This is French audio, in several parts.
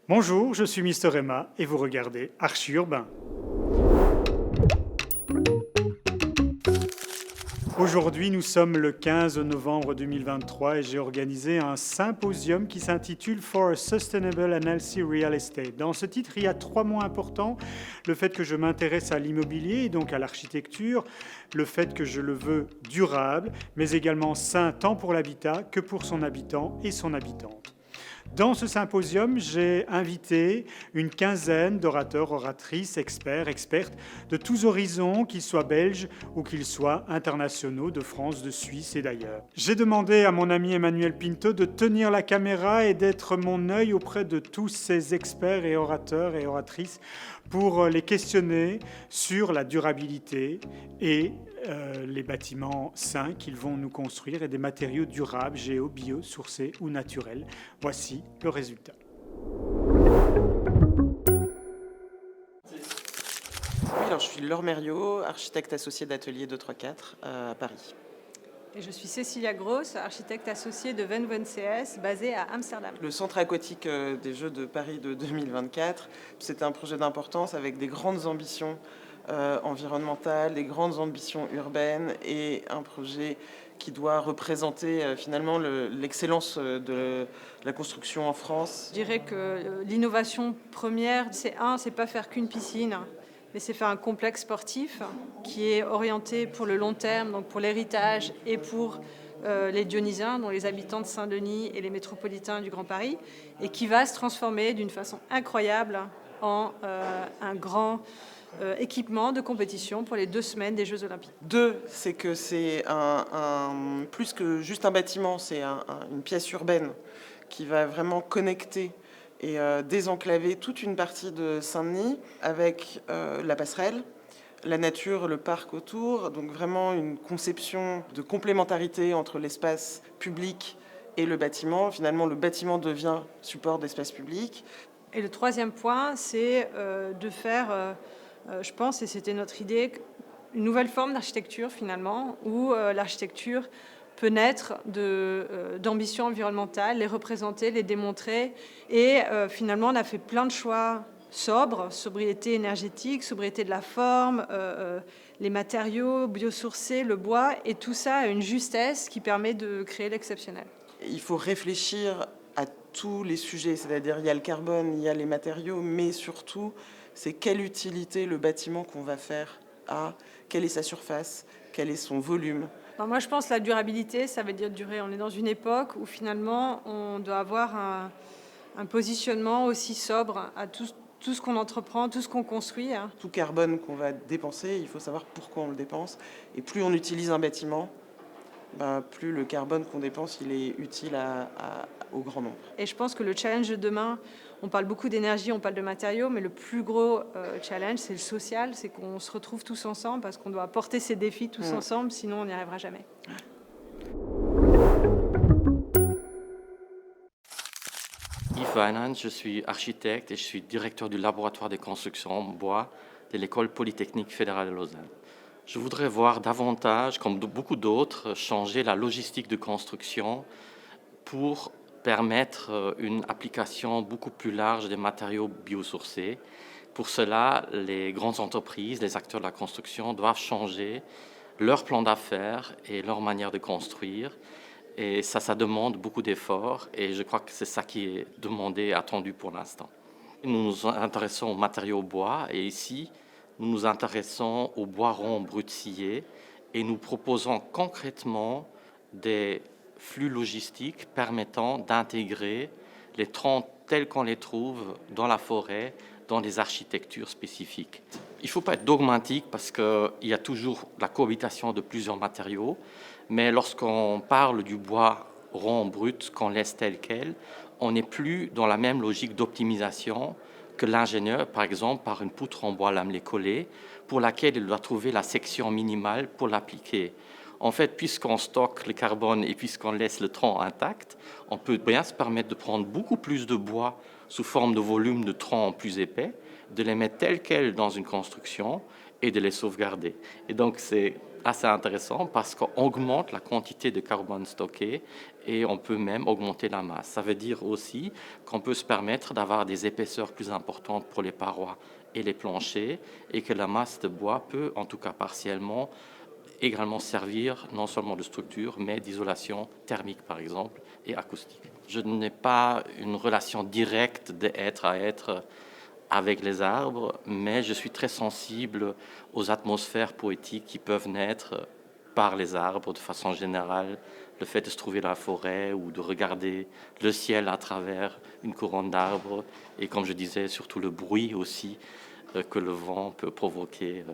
Bonjour, je suis Mister Emma et vous regardez Archi Urbain. Aujourd'hui, nous sommes le 15 novembre 2023 et j'ai organisé un symposium qui s'intitule For a Sustainable and Healthy Real Estate. Dans ce titre, il y a 3 mots importants. Le fait que je m'intéresse à l'immobilier et donc à l'architecture, le fait que je le veux durable, mais également sain tant pour l'habitat que pour son habitant et son habitante. Dans ce symposium, j'ai invité une quinzaine d'orateurs, oratrices, experts, expertes de tous horizons, qu'ils soient belges ou qu'ils soient internationaux, de France, de Suisse et d'ailleurs. J'ai demandé à mon ami Emmanuel Pinto de tenir la caméra et d'être mon œil auprès de tous ces experts et orateurs et oratrices pour les questionner sur la durabilité et les bâtiments sains qu'ils vont nous construire et des matériaux durables, géo, bio, sourcés ou naturels. Voici le résultat. Oui, alors je suis Laure Mériot, architecte associée d'Atelier 234 à Paris. Et je suis Cécilia Gross, architecte associée de Van Von CS, basée à Amsterdam. Le centre aquatique des Jeux de Paris de 2024, c'est un projet d'importance avec des grandes ambitions environnementales, des grandes ambitions urbaines et un projet qui doit représenter finalement l'excellence de la construction en France. Je dirais que l'innovation première, c'est pas faire qu'une piscine, mais c'est faire un complexe sportif qui est orienté pour le long terme, donc pour l'héritage et pour les Dionysiens, dont les habitants de Saint-Denis et les métropolitains du Grand Paris, et qui va se transformer d'une façon incroyable en un grand équipement de compétition pour les 2 semaines des Jeux Olympiques. C'est que c'est plus que juste un bâtiment, c'est une pièce urbaine qui va vraiment connecter et désenclaver toute une partie de Saint-Denis avec la passerelle, la nature, le parc autour, donc vraiment une conception de complémentarité entre l'espace public et le bâtiment. Finalement, le bâtiment devient support d'espace public. Et le 3e point, c'est de faire, je pense, et c'était notre idée, une nouvelle forme d'architecture finalement, où l'architecture peut naître d'ambitions environnementales, les représenter, les démontrer. Et finalement, on a fait plein de choix sobres, sobriété énergétique, sobriété de la forme, les matériaux biosourcés, le bois, et tout ça a une justesse qui permet de créer l'exceptionnel. Il faut réfléchir à tous les sujets, c'est-à-dire il y a le carbone, il y a les matériaux, mais surtout, c'est quelle utilité le bâtiment qu'on va faire a, quelle est sa surface, quel est son volume. Alors moi, je pense que la durabilité, ça veut dire durer. On est dans une époque où finalement, on doit avoir un positionnement aussi sobre à tout ce qu'on entreprend, tout ce qu'on construit. Tout carbone qu'on va dépenser, il faut savoir pourquoi on le dépense. Et plus on utilise un bâtiment, plus le carbone qu'on dépense, il est utile au grand nombre. Et je pense que le challenge de demain, on parle beaucoup d'énergie, on parle de matériaux, mais le plus gros challenge, c'est le social, c'est qu'on se retrouve tous ensemble parce qu'on doit porter ces défis tous ensemble, sinon on n'y arrivera jamais. Yves Weinand, je suis architecte et je suis directeur du laboratoire des constructions en bois de l'École polytechnique fédérale de Lausanne. Je voudrais voir davantage, comme beaucoup d'autres, changer la logistique de construction pour permettre une application beaucoup plus large des matériaux biosourcés. Pour cela, les grandes entreprises, les acteurs de la construction doivent changer leur plan d'affaires et leur manière de construire. Et ça demande beaucoup d'efforts et je crois que c'est ça qui est demandé et attendu pour l'instant. Nous nous intéressons aux matériaux bois et ici, nous nous intéressons au bois rond brut scié et nous proposons concrètement des flux logistiques permettant d'intégrer les troncs tels qu'on les trouve dans la forêt, dans des architectures spécifiques. Il ne faut pas être dogmatique parce qu'il y a toujours la cohabitation de plusieurs matériaux, mais lorsqu'on parle du bois rond brut qu'on laisse tel quel, on n'est plus dans la même logique d'optimisation que l'ingénieur, par exemple, par une poutre en bois lamelé collé, pour laquelle il doit trouver la section minimale pour l'appliquer. En fait, puisqu'on stocke le carbone et puisqu'on laisse le tronc intact, on peut bien se permettre de prendre beaucoup plus de bois sous forme de volume de tronc plus épais, de les mettre tels quels dans une construction et de les sauvegarder. Et donc c'est assez intéressant parce qu'on augmente la quantité de carbone stocké et on peut même augmenter la masse. Ça veut dire aussi qu'on peut se permettre d'avoir des épaisseurs plus importantes pour les parois et les planchers et que la masse de bois peut, en tout cas partiellement, également servir non seulement de structure, mais d'isolation thermique, par exemple, et acoustique. Je n'ai pas une relation directe d'être à être avec les arbres, mais je suis très sensible aux atmosphères poétiques qui peuvent naître par les arbres de façon générale. Le fait de se trouver dans la forêt ou de regarder le ciel à travers une couronne d'arbres, et comme je disais, surtout le bruit aussi que le vent peut provoquer.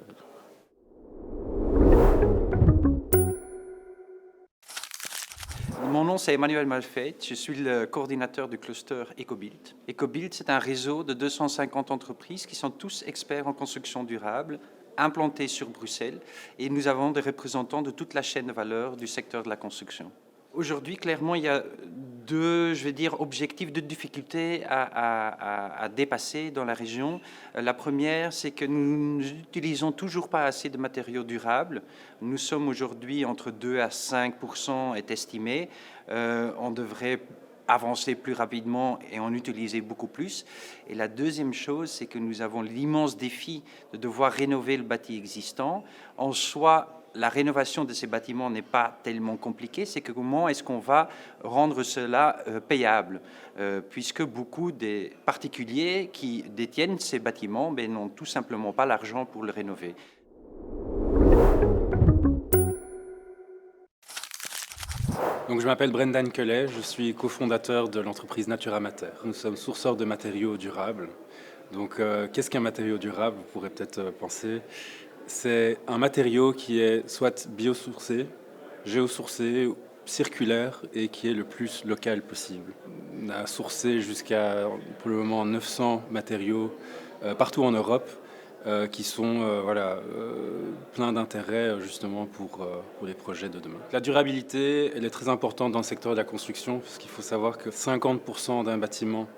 Mon nom, c'est Emmanuel Malfait. Je suis le coordinateur du cluster EcoBuild. EcoBuild, c'est un réseau de 250 entreprises qui sont tous experts en construction durable, implantés sur Bruxelles. Et nous avons des représentants de toute la chaîne de valeur du secteur de la construction. Aujourd'hui, clairement, il y a deux, objectifs, deux difficultés à dépasser dans la région. La première, c'est que nous n'utilisons toujours pas assez de matériaux durables. Nous sommes aujourd'hui entre 2 à 5% est estimé. On devrait avancer plus rapidement et en utiliser beaucoup plus. Et la deuxième chose, c'est que nous avons l'immense défi de devoir rénover le bâti existant. En soi, la rénovation de ces bâtiments n'est pas tellement compliquée, c'est que comment est-ce qu'on va rendre cela payable, puisque beaucoup des particuliers qui détiennent ces bâtiments n'ont tout simplement pas l'argent pour le rénover. Donc, je m'appelle Brendan Kelly, je suis cofondateur de l'entreprise Natura Mater. Nous sommes sourceurs de matériaux durables. Donc, qu'est-ce qu'un matériau durable? Vous pourrez peut-être penser. C'est un matériau qui est soit biosourcé, géosourcé, circulaire et qui est le plus local possible. On a sourcé jusqu'à, pour le moment, 900 matériaux partout en Europe qui sont pleins d'intérêt justement pour les projets de demain. La durabilité, elle est très importante dans le secteur de la construction parce qu'il faut savoir que 50% d'un bâtiment,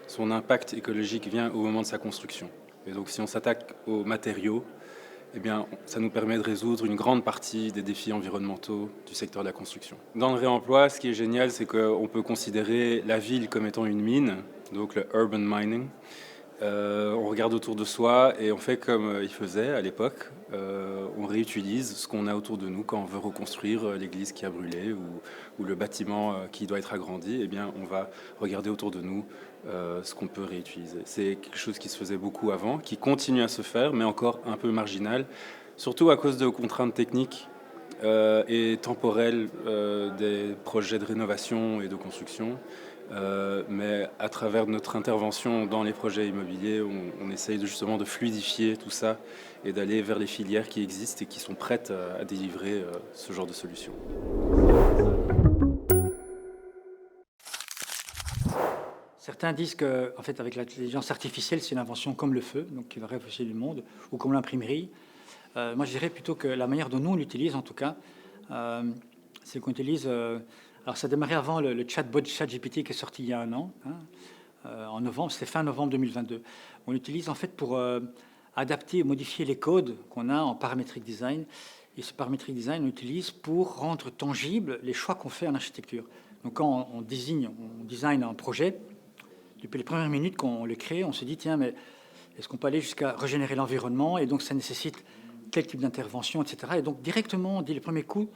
son impact écologique vient au moment de sa construction. Et donc si on s'attaque aux matériaux, eh bien, ça nous permet de résoudre une grande partie des défis environnementaux du secteur de la construction. Dans le réemploi, ce qui est génial, c'est qu'on peut considérer la ville comme étant une mine, donc le urban mining. On regarde autour de soi et on fait comme ils faisaient à l'époque. On réutilise ce qu'on a autour de nous quand on veut reconstruire l'église qui a brûlé ou le bâtiment qui doit être agrandi. Eh bien, on va regarder autour de nous ce qu'on peut réutiliser. C'est quelque chose qui se faisait beaucoup avant, qui continue à se faire, mais encore un peu marginal, surtout à cause de contraintes techniques et temporelles des projets de rénovation et de construction. Mais à travers notre intervention dans les projets immobiliers, on essaye justement de fluidifier tout ça et d'aller vers les filières qui existent et qui sont prêtes à délivrer ce genre de solutions. Certains disent que, en fait, avec l'intelligence artificielle, c'est une invention comme le feu, donc qui va révolutionner le monde, ou comme l'imprimerie. Moi, je dirais plutôt que la manière dont nous on l'utilise, en tout cas, c'est qu'on utilise. Alors, ça a démarré avant le chatbot ChatGPT qui est sorti il y a un an, en novembre, c'était fin novembre 2022. On l'utilise en fait pour adapter, modifier les codes qu'on a en parametric design. Et ce parametric design, on l'utilise pour rendre tangibles les choix qu'on fait en architecture. Donc, quand on design un projet, depuis les premières minutes qu'on le crée, on se dit, tiens, mais est-ce qu'on peut aller jusqu'à régénérer l'environnement? Et donc, ça nécessite quel type d'intervention, etc. Et donc, directement, dès le premier coup,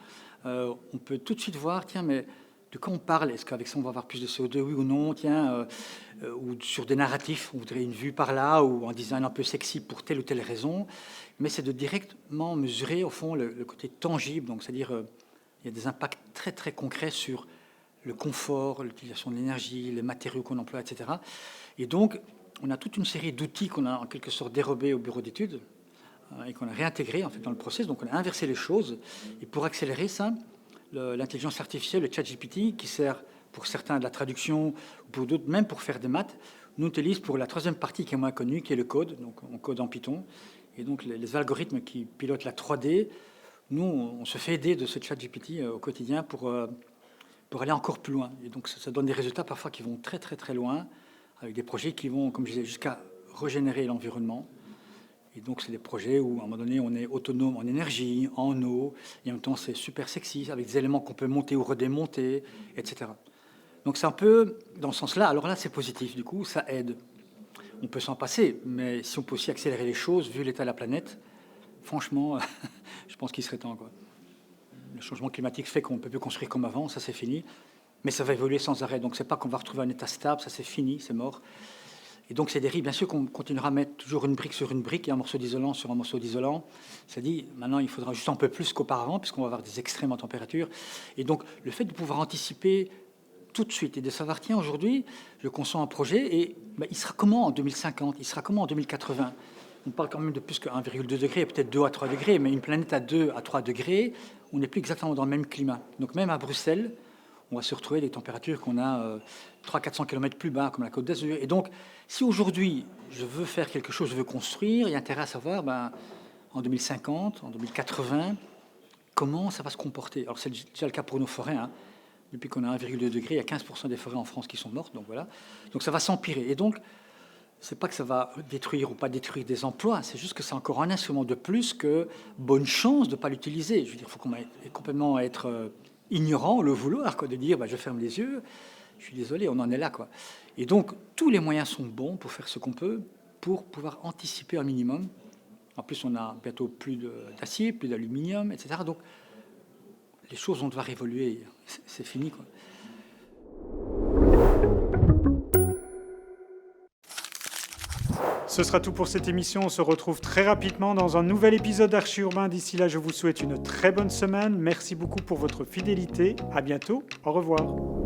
on peut tout de suite voir, tiens, mais de quoi on parle? Est-ce qu'avec ça, on va avoir plus de CO2, oui ou non? Tiens, ou sur des narratifs, on voudrait une vue par là, ou un design un peu sexy pour telle ou telle raison. Mais c'est de directement mesurer, au fond, le côté tangible. Donc, c'est-à-dire, il y a des impacts très, très concrets sur le confort, l'utilisation de l'énergie, les matériaux qu'on emploie, etc. Et donc, on a toute une série d'outils qu'on a en quelque sorte dérobés au bureau d'études et qu'on a réintégrés en fait dans le process. Donc, on a inversé les choses. Et pour accélérer ça, l'intelligence artificielle, le ChatGPT, qui sert pour certains de la traduction, ou pour d'autres même pour faire des maths, nous utilise pour la troisième partie qui est moins connue, qui est le code. Donc, on code en Python. Et donc, les algorithmes qui pilotent la 3D, nous, on se fait aider de ce ChatGPT au quotidien pour aller encore plus loin. Et donc, ça donne des résultats parfois qui vont très, très, très loin, avec des projets qui vont, comme je disais, jusqu'à régénérer l'environnement. Et donc, c'est des projets où, à un moment donné, on est autonome en énergie, en eau, et en même temps, c'est super sexy, avec des éléments qu'on peut monter ou redémonter, etc. Donc, c'est un peu dans ce sens-là. Alors là, c'est positif, du coup, ça aide. On peut s'en passer, mais si on peut aussi accélérer les choses, vu l'état de la planète, franchement, je pense qu'il serait temps, quoi. Le changement climatique fait qu'on ne peut plus construire comme avant, ça c'est fini, mais ça va évoluer sans arrêt. Donc c'est pas qu'on va retrouver un état stable, ça c'est fini, c'est mort. Et donc c'est des risques, bien sûr qu'on continuera à mettre toujours une brique sur une brique et un morceau d'isolant sur un morceau d'isolant. Ça dit, maintenant il faudra juste un peu plus qu'auparavant, puisqu'on va avoir des extrêmes en température. Et donc le fait de pouvoir anticiper tout de suite et de savoir, tiens, aujourd'hui, je conçois un projet et il sera comment en 2050, il sera comment en 2080 ? On parle quand même de plus que 1,2 degré, peut-être 2 à 3 degrés, mais une planète à 2 à 3 degrés, on n'est plus exactement dans le même climat. Donc même à Bruxelles, on va se retrouver des températures qu'on a 300-400 km plus bas, comme la Côte d'Azur. Et donc, si aujourd'hui, je veux faire quelque chose, je veux construire, il y a intérêt à savoir, en 2050, en 2080, comment ça va se comporter. Alors c'est déjà le cas pour nos forêts, hein. Depuis qu'on a 1,2 degré, il y a 15% des forêts en France qui sont mortes, donc voilà. Donc ça va s'empirer. Et donc, c'est pas que ça va détruire ou pas détruire des emplois, c'est juste que c'est encore un instrument de plus que bonne chance de ne pas l'utiliser. Je veux dire, il faut complètement être ignorant, le vouloir, quoi, de dire je ferme les yeux, je suis désolé, on en est là, quoi. Et donc, tous les moyens sont bons pour faire ce qu'on peut, pour pouvoir anticiper un minimum. En plus, on a bientôt plus d'acier, plus d'aluminium, etc. Donc, les choses vont devoir évoluer, c'est fini, quoi. Ce sera tout pour cette émission. On se retrouve très rapidement dans un nouvel épisode d'Archi Urbain. D'ici là, je vous souhaite une très bonne semaine. Merci beaucoup pour votre fidélité. À bientôt. Au revoir.